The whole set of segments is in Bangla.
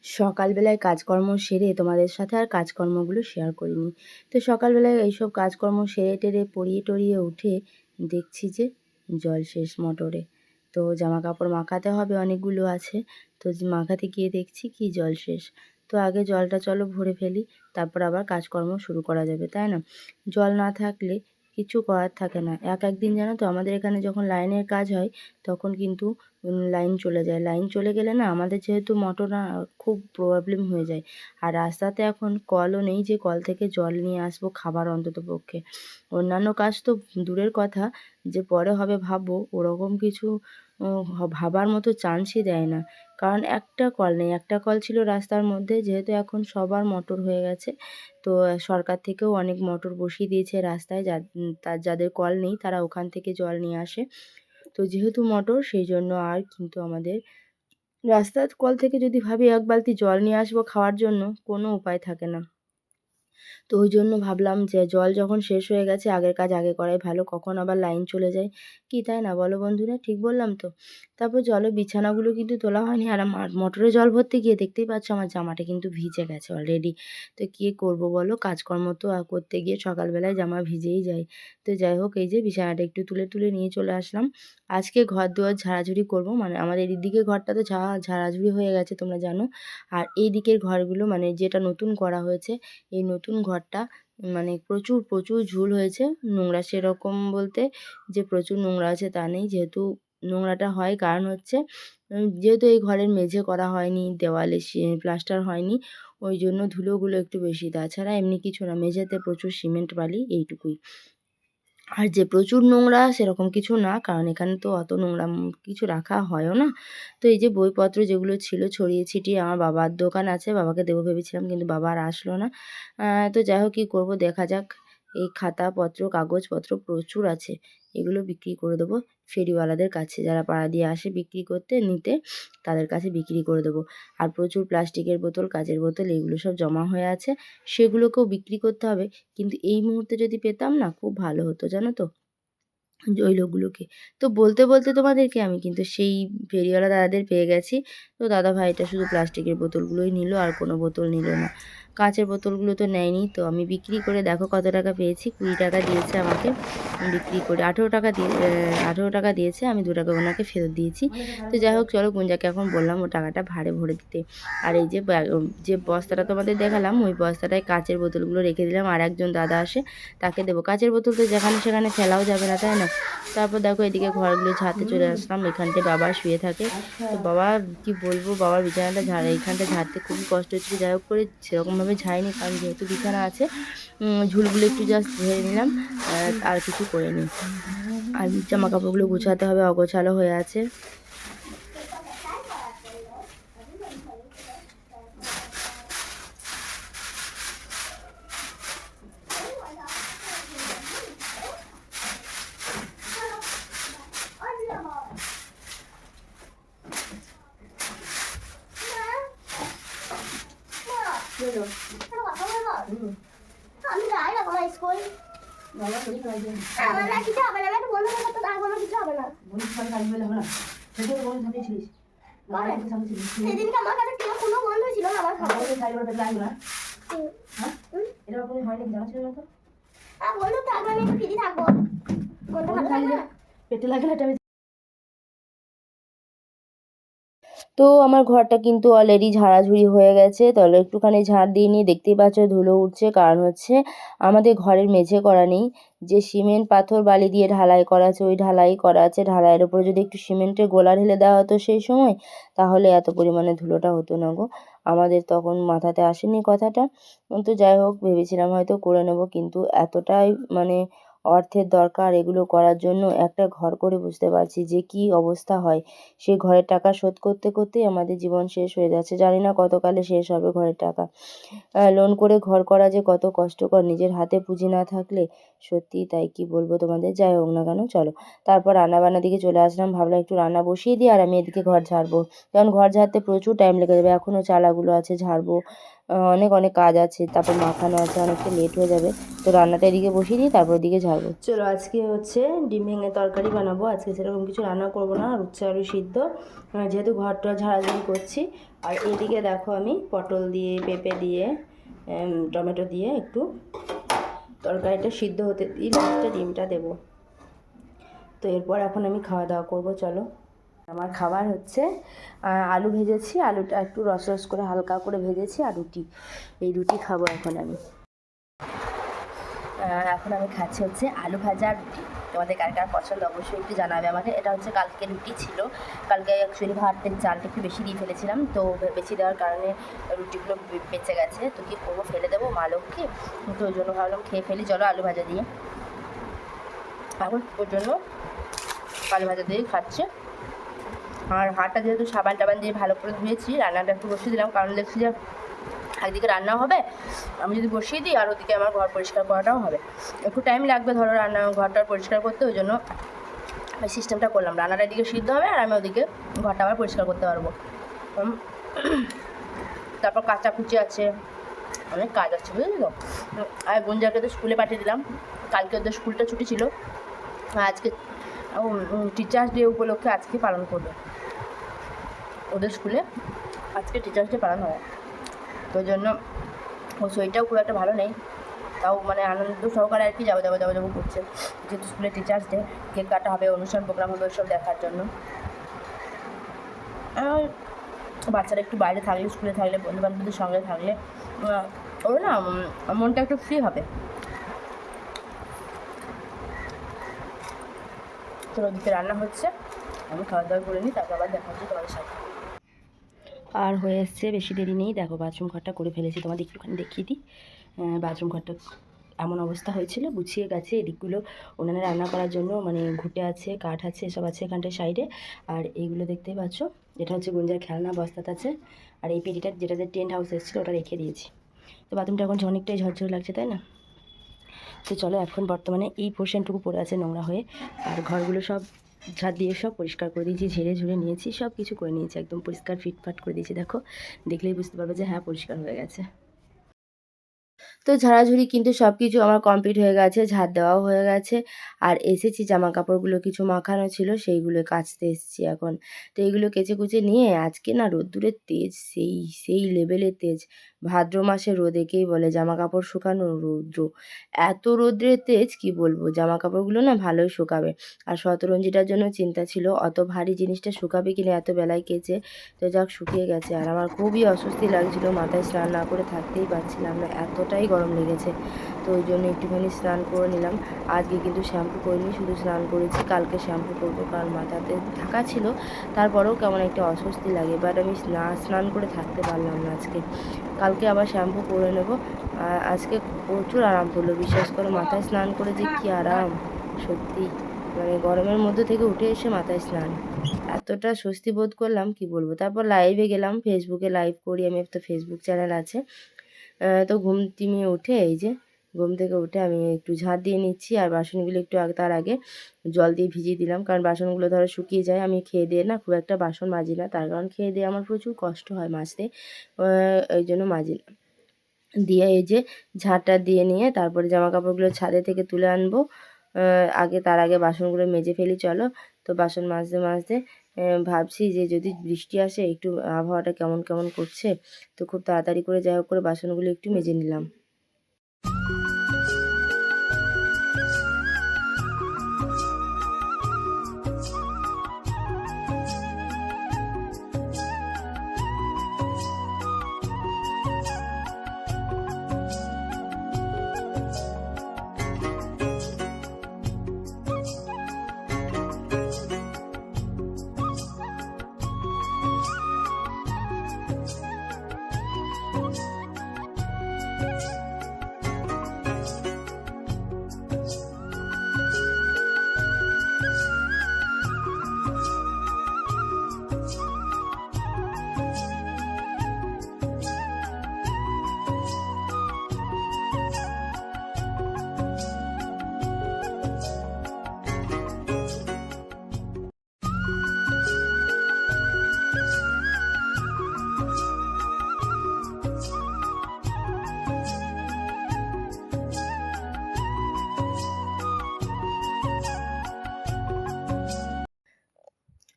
সকালবেলায় কাজকর্ম সেরে তোমাদের সাথে আর কাজকর্মগুলো শেয়ার করিনি। তো সকালবেলায় এইসব কাজকর্ম সেরে টেরে পরিয়ে টরিয়ে উঠে দেখছি যে জল শেষ মোটরে। তো জামাকাপড় মাখাতে হবে, অনেকগুলো আছে। তো মাখাতে গিয়ে দেখছি কি জল শেষ। তো আগে জলটা চলো ভরে ফেলি, তারপর আবার কাজকর্ম শুরু করা যাবে, তাই না? জল না থাকলে কিছু করার থাকে না। একদিন জানো তো আমাদের এখানে যখন লাইনের কাজ হয় তখন কিন্তু লাইন চলে যায়। লাইন চলে গেলে না আমাদের যেহেতু মোটর না, খুব প্রবলেম হয়ে যায়। আর রাস্তাতে এখন কলও নেই যে কল থেকে জল নিয়ে আসবো খাবার অন্ততপক্ষে। অন্যান্য কাজ তো দূরের কথা, যে পরে হবে ভাববো, ওরকম কিছু ভাবার মতো চান্সই দেয় না। কারণ একটা কল নেই, একটা কল ছিল রাস্তার মধ্যে, যেহেতু এখন সবার মোটর হয়ে গেছে। তো সরকার থেকেও অনেক মোটর বসিয়ে দিয়েছে রাস্তায়, যাদের কল নেই তারা ওখান থেকে জল নিয়ে আসে। তো যেহেতু মোটর সেই জন্য আর কিন্তু আমাদের রাস্তার কল থেকে যদি ভাবি এক বালতি জল নিয়ে আসবো খাওয়ার জন্য, কোনো উপায় থাকে না। তো ওই জন্য ভাবলাম যে জল যখন শেষ হয়ে গেছে আগের কাজ আগে করাই ভালো, কখন আবার লাইন চলে যায় কি, তাই না বলো বন্ধুরা? ঠিক বললাম তো? তারপর জলের বিছানাগুলো কিন্তু তোলা হয়নি, আর আমার মোটরে জল ভরতে গিয়ে দেখতেই পাচ্ছ আমার জামাটা কিন্তু ভিজে গেছে অলরেডি। তো কী করব বলো, কাজকর্ম তো করতে গিয়ে সকালবেলায় জামা ভিজেই যায়। তো যাই হোক, এই যে বিছানাটা একটু তুলে তুলে নিয়ে চলে আসলাম। আজকে ঘর দুয়ার ঝাড়াঝুড়ি করব, মানে আমাদের এদিকের ঘরটা তো ঝাড়াঝুড়ি হয়ে গেছে তোমরা জানো। আর এই দিকের ঘরগুলো মানে যেটা নতুন করা হয়েছে, এই নতুন ঘরটা মানে প্রচুর প্রচুর ঝুল হয়েছে। নোংরা সেরকম বলতে যে প্রচুর নোংরা আছে তা নেই, যেহেতু নোংরাটা হয় কারণ হচ্ছে যেহেতু এই ঘরের মেঝে করা হয়নি, দেওয়ালে প্লাস্টার হয়নি, ওই জন্য ধুলোগুলো একটু বেশি। তাছাড়া এমনি কিছু না, মেঝেতে প্রচুর সিমেন্ট বালি এইটুকুই। আর যে প্রচুর নোংরা সেরকম কিছু না, কারণ এখানে তো অত নোংরা কিছু রাখা হয়ও না। তো এই যে বইপত্র যেগুলো ছিল ছড়িয়ে ছিটিয়ে, আমার বাবার দোকান আছে, বাবাকে দেবো ভেবেছিলাম কিন্তু বাবা আর আসলো না। তো যাই হোক, কী করবো দেখা যাক। এই খাতাপত্র কাগজপত্র প্রচুর আছে, এগুলো বিক্রি করে দেবো ফেরিওয়ালাদের কাছে, যারা পাড়া দিয়ে আসে বিক্রি করতে নিতে, তাদের কাছে বিক্রি করে দেবো। আর প্রচুর প্লাস্টিকের বোতল, কাচের বোতল, এগুলো সব জমা হয়ে আছে, সেগুলোকেও বিক্রি করতে হবে। কিন্তু এই মুহূর্তে যদি পেতাম না খুব ভালো হতো জানো তো, ওই লোকগুলোকে। তো বলতে বলতে তোমাদেরকে আমি কিন্তু সেই ফেরিওয়ালা দাদাদের পেয়ে গেছি। তো দাদা ভাইটা শুধু প্লাস্টিকের বোতলগুলোই নিল, আর কোনো বোতল নিল না। কাঁচের বোতলগুলো তো নেয়নি। তো আমি বিক্রি করে দেখো কত টাকা পেয়েছি। 20 টাকা দিয়েছে আমাকে বিক্রি করে। 18 টাকা 18 টাকা দিয়েছে, আমি 2 টাকা ওনাকে ফেরত দিয়েছি। তো যাই হোক চলো, গুঞ্জাকে এখন বললাম ও টাকাটা ভাড়ে ভরে দিতে। আর এই যে যে বস্তাটা তোমাদের দেখালাম, ওই বস্তাটায় কাঁচের বোতলগুলো রেখে দিলাম, আর একজন দাদা আসে তাকে দেবো। কাঁচের বোতল তো যেখানে সেখানে ফেলাও যাবে না, তাই না? তারপর দেখো এদিকে ঘরগুলো ঝাড়তে চলে আসলাম। এখানটায় বাবা শুয়ে থাকে। তো বাবা কি বলবো, বাবার বিছানাটা এইখানটা ঝাড়তে খুবই কষ্ট হচ্ছিল। যাই হোক করে সেরকমভাবে ঝাড়িনি, কারণ যেহেতু বিছানা আছে ঝুলগুলো একটু জাস্ট ধুয়ে নিলাম, আর কিছু করিনি। আর জামা কাপড়গুলো গুছাতে হবে, অগোছালো হয়ে আছে। আমি যাই না কোনো স্কুল, বাবা শরীর খারাপ দিন আমার না কিছু হবে না, একটু বন্ধু করতে দাও, কোনো কিছু হবে না। বন্ধু খারাপ কাজ হলে হবে না, সেদিন বন্ধু সাথে ছিলিস সেদিন আমার কাছে কোনো বন্ধু ছিল না, আমার খাবার খাইবার পেতে লাগলো না। হ্যাঁ এটা কোনো হয় নাকি জানা ছিল না তো? বন্ধু থাকলে আমি একটু ফ্রি থাকবো, বন্ধু থাকলে পেটে লাগলে এটা। তো আমার ঘরটা কিন্তু অলরেডি ঝাড়াঝুড়ি হয়ে গেছে। তাহলে একটুখানি ঝাড় দিয়ে নিয়ে দেখতেই পাচ্ছ ধুলো উঠছে, কারণ হচ্ছে আমাদের ঘরের মেঝে করা নেই। যে সিমেন্ট পাথর বালি দিয়ে ঢালাই করা আছে, ওই ঢালাই করা আছে। ঢালাইয়ের উপরে যদি একটু সিমেন্টের গোলা ঢেলে দেওয়া হতো সেই সময়, তাহলে এত পরিমাণে ধুলোটা হতো না গো। আমাদের তখন মাথাতে আসেনি কথাটা। তো যাই হোক, ভেবেছিলাম হয়তো করে নেব, কিন্তু এতটাই মানে অর্থের দরকার এগুলো করার জন্য। একটা ঘর করে বুঝতে পারছি যে কী অবস্থা হয়। সেই ঘরের টাকা শোধ করতে করতেই আমাদের জীবন শেষ হয়ে যাচ্ছে। জানি না কতকালে শেষ হবে ঘরের টাকা। লোন করে ঘর করা যে কত কষ্টকর, নিজের হাতে পুঁজি না থাকলে। সত্যিই তাই, কি বলবো তোমাদের। যাই হোক না কেন, চলো তারপর রান্নাবান্নার দিকে চলে আসলাম। ভাবলাম একটু রান্না বসিয়ে দিই, আর আমি এদিকে ঘর ঝাড়বো, কারণ ঘর ঝাড়তে প্রচুর টাইম লেগে যাবে। এখনও চালাগুলো আছে ঝাড়বো, অনেক অনেক কাজ আছে, তারপর মাখানো আছে, অনেকটা লেট হয়ে যাবে। তো রান্নাটা এদিকে বসিয়ে দিই, তারপর এদিকে ঝাড়বো। চলো আজকে হচ্ছে ডিম ভেঙে তরকারি বানাবো। আজকে সেরকম কিছু রান্না করবো না, আর উচ্ছে আলু সিদ্ধ, যেহেতু ঘরটা ঝাড়াঝাড়ি করছি। আর এদিকে দেখো আমি পটল দিয়ে, পেঁপে দিয়ে, টমেটো দিয়ে একটু তরকারিটা সিদ্ধ হতে দিই, লাস্টে ডিমটা দেবো। তো এরপর এখন আমি খাওয়া দাওয়া করবো। চলো, আমার খাবার হচ্ছে আলু ভেজেছি, আলুটা একটু রস রস করে হালকা করে ভেজেছি, আর রুটি, এই রুটি খাবো এখন আমি। এখন আমি খাচ্ছি হচ্ছে আলু ভাজা আর রুটি। তোমাদের কার কার পছন্দ অবশ্যই একটু জানাবে আমাকে। এটা হচ্ছে কালকে রুটি ছিল, কালকে অ্যাকচুয়ালি ভাতের চালটা একটু বেশি দিয়ে ফেলেছিলাম, তো বেশি দেওয়ার কারণে রুটিগুলো বেঁচে গেছে। তো কী করবো, ফেলে দেবো মা লক্ষ্মী, তো ওই জন্য ভাবলাম খেয়ে ফেলি। চলো আলু ভাজা দিয়ে, এখন ওর জন্য আলু ভাজা দিয়েই খাচ্ছে। আর হাতটা যেহেতু সাবান টাবান দিয়ে ভালো করে ধুয়েছি, রান্নাটা একটু বসিয়ে দিলাম, কারণ দেখছি যে একদিকে রান্নাও হবে, আমি যদি বসিয়ে দিই আর ওদিকে আমার ঘর পরিষ্কার করাটাও হবে, একটু টাইম লাগবে ধরো রান্না ঘরটা পরিষ্কার করতে। ওই জন্য এই সিস্টেমটা করলাম, রান্নাটা এদিকে সিদ্ধ হবে আর আমি ওদিকে ঘরটা আবার পরিষ্কার করতে পারবো। তারপর কাচাকুচি আছে, অনেক কাজ আছে, বুঝলি তো। আর গুঞ্জাকে তো স্কুলে পাঠিয়ে দিলাম, কালকে ওদের স্কুলটা ছুটি ছিল, আজকে টিচার্স ডে উপলক্ষে আজকে পালন করবে ওদের স্কুলে, আজকে টিচার্স ডে পালন হবে। তো ওই জন্য ওর শরীরটাও খুব একটা ভালো নেই, তাও মানে আনন্দ সহকারে আর কি যাবো করছে, যেহেতু স্কুলে টিচার্স ডে, কেক কাটা হবে, অনুষ্ঠান প্রোগ্রাম হবে, ওইসব দেখার জন্য। বাচ্চারা একটু বাইরে থাকলে, স্কুলে থাকলে, বন্ধুবান্ধবদের সঙ্গে থাকলে ওর না মনটা একটু ফ্রি হবে। তো ওদিকে রান্না হচ্ছে, আমি খাওয়া দাওয়া করে নিই, তারপর আবার দেখা হচ্ছে তোমাদের সাথে। আর হয়ে এসছে, বেশি দেরি নেই। দেখো বাথরুম ঘরটা করে ফেলেছি, তোমাদের একটুখানি দেখিয়ে দিই। বাথরুম ঘরটা এমন অবস্থা হয়েছিল, গুছিয়ে গেছে। এদিকগুলো উনানে রান্না করার জন্য মানে ঘুঁটে আছে, কাঠ আছে, এসব আছে এখানটায় সাইডে। আর এইগুলো দেখতেই পাচ্ছ, এটা হচ্ছে গুঞ্জার খেলনা বস্তাত আছে। আর এই পেটিটা যেটাতে টেন্ট হাউস এসেছিলো ওটা রেখে দিয়েছি। তো বাথরুমটা এখন অনেকটাই ঝরঝরে লাগছে, তাই না? তো চলো, এখন বর্তমানে এই পোর্শনটুকু পড়ে আছে নোংরা হয়ে, আর ঘরগুলো সব ঝাড় দিয়ে সব পরিষ্কার করে দিয়েছি, ঝেড়ে ঝুড়ে নিয়েছি, সব কিছু করে নিয়েছি, একদম পরিষ্কার ফিটফাট করে দিয়েছি। দেখো, দেখলেই বুঝতে পারবে যে হ্যাঁ পরিষ্কার হয়ে গেছে। তো ঝাড়াঝুড়ি কিন্তু সব কিছু আমার কমপ্লিট হয়ে গেছে, ঝাড় দেওয়াও হয়ে গেছে। আর এসেছি জামা কাপড়গুলো কিছু মাখানো ছিল, সেইগুলো কাচতে এসেছি এখন। তো এইগুলো কেচে কুচে নিয়ে, আজকে না রোদ্দুরের তেজ সেই লেভেলের তেজ। ভাদ্র মাসে রোদ একেই বলে জামা কাপড় শুকানো রৌদ্র। এত রৌদ্রের তেজ কি বলবো, জামা কাপড়গুলো না ভালোই শুকাবে। আর শতরঞ্জিটার জন্য চিন্তা ছিল, অত ভারী জিনিসটা শুকাবে কিনা এত বেলায় কেচে। তো যাক, শুকিয়ে গেছে। আর আমার খুবই অস্বস্তি লাগছিল, মাথায় স্নান না করে থাকতেই পারছিলাম না, এতটাই গরম লেগেছে। তো ওই জন্য একটুখানি স্নান করে নিলাম। আজকে কিন্তু শ্যাম্পু করিনি, শুধু স্নান করেছি। কালকে শ্যাম্পু করবো, কারণ মাথাতে ঢাকা ছিল, তারপরেও কেমন একটা অস্বস্তি লাগে। বাট আমি স্নান করে থাকতে পারলাম না আজকে। কালকে আবার শ্যাম্পু করে নেব। আজকে প্রচুর আরাম পড়লো, বিশ্বাস করো, মাথায় স্নান করে যে কী আরাম, সত্যি। মানে গরমের মধ্যে থেকে উঠে এসে মাথায় স্নান, এতটা স্বস্তি বোধ করলাম কি বলবো। তারপর লাইভে গেলাম, ফেসবুকে লাইভ করি আমি, তো ফেসবুক চ্যানেল আছে। তো ঘুম টিমিয়ে উঠে, এই যে ঘুম থেকে উঠে আমি একটু ঝাঁট দিয়ে নিচ্ছি। আর বাসনগুলো একটু তার আগে জল দিয়ে ভিজিয়ে দিলাম, কারণ বাসনগুলো ধরো শুকিয়ে যায়। আমি খেয়ে দিয়ে না খুব একটা বাসন মাজি না, তার কারণ খেয়ে দিয়ে আমার প্রচুর কষ্ট হয় মাজতে, এই জন্য মাজি না। দিয়ে এই যে ঝাঁটটা দিয়ে নিয়ে তারপরে জামা কাপড়গুলো ছাদে থেকে তুলে আনবো। তার আগে বাসনগুলো মেজে ফেলি। চলো, তো বাসন মাজতে মাজতে ভাবছি যে যদি বৃষ্টি আসে, একটু আবহাওয়াটা কেমন কেমন করছে, তো খুব তাড়াতাড়ি করে যাই হোক করে বাসনগুলো একটু মেজে নিলাম।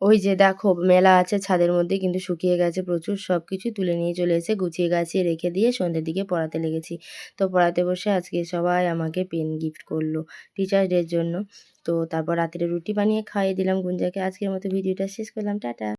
ওই যে দেখো মেলা আছে ছাদের মধ্যে, কিন্তু শুকিয়ে গেছে প্রচুর, সব কিছু তুলে নিয়ে চলে এসে গুছিয়ে গাছিয়ে রেখে দিয়ে সন্ধ্যের দিকে পড়াতে লেগেছি। তো পড়াতে বসে আজকে সবাই আমাকে পেন গিফট করলো টিচার্স ডের জন্য। তো তারপর রাত্রে রুটি বানিয়ে খাইয়ে দিলাম গুঞ্জাকে। আজকের মতো ভিডিওটা শেষ করলাম। টাটা।